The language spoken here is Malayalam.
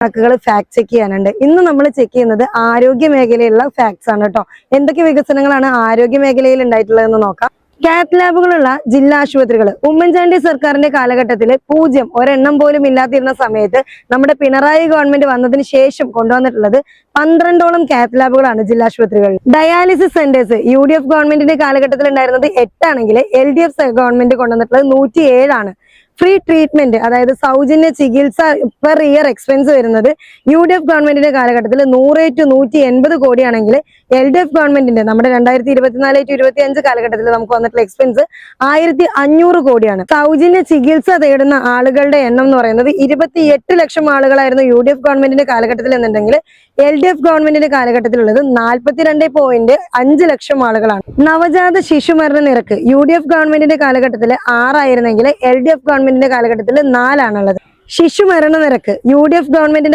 കണക്കുകൾ ഫാക്ട് ചെക്ക് ചെയ്യാനുണ്ട്. ഇന്ന് നമ്മൾ ചെക്ക് ചെയ്യുന്നത് ആരോഗ്യ മേഖലയിലുള്ള ഫാക്ട്സ് ആണ് കേട്ടോ. എന്തൊക്കെ വികസനങ്ങളാണ് ആരോഗ്യ മേഖലയിൽ ഉണ്ടായിട്ടുള്ളതെന്ന് നോക്കാം. കാത്ത് ലാബുകളുള്ള ജില്ലാ ആശുപത്രികൾ ഉമ്മൻചാണ്ടി സർക്കാരിന്റെ കാലഘട്ടത്തിൽ 0 ഒരെണ്ണം പോലും ഇല്ലാതിരുന്ന സമയത്ത് നമ്മുടെ പിണറായി ഗവൺമെന്റ് വന്നതിന് ശേഷം കൊണ്ടുവന്നിട്ടുള്ളത് 12ഓളം കാത്ത് ലാബുകളാണ് ജില്ലാ ആശുപത്രികളിൽ. ഡയാലിസിസ് സെന്റേഴ്സ് UDF ഗവൺമെന്റിന്റെ കാലഘട്ടത്തിൽ ഉണ്ടായിരുന്നത് 8 ആണെങ്കിൽ LDF ഗവൺമെന്റ് കൊണ്ടുവന്നിട്ടുള്ളത് 107 ആണ്. ഫ്രീ ട്രീറ്റ്മെന്റ് അതായത് സൗജന്യ ചികിത്സ പെർ ഇയർ എക്സ്പെൻസ് വരുന്നത് UDF ഗവൺമെന്റിന്റെ കാലഘട്ടത്തിൽ 100 to 180 കോടിയാണെങ്കിൽ LDF ഗവൺമെന്റിന്റെ നമ്മുടെ 2024 to 25 കാലഘട്ടത്തിൽ നമുക്ക് വന്നിട്ടുള്ള എക്സ്പെൻസ് 1500 കോടിയാണ്. സൗജന്യ ചികിത്സ തേടുന്ന ആളുകളുടെ എണ്ണം എന്ന് പറയുന്നത് 28 ലക്ഷം ആളുകളായിരുന്നു UDF ഗവൺമെന്റിന്റെ കാലഘട്ടത്തിൽ എന്നുണ്ടെങ്കിൽ LDF ഗവൺമെന്റിന്റെ കാലഘട്ടത്തിലുള്ളത് 42.5 ലക്ഷം ആളുകളാണ്. നവജാത ശിശുമരണ നിരക്ക് UDF ഗവൺമെന്റിന്റെ കാലഘട്ടത്തിൽ 6 ആയിരുന്നെങ്കിൽ LDF ഗവൺമെന്റിന്റെ കാലഘട്ടത്തിൽ 4 ആണുള്ളത്. ശിശുമരണ നിരക്ക് UDF ഗവൺമെന്റിന്റെ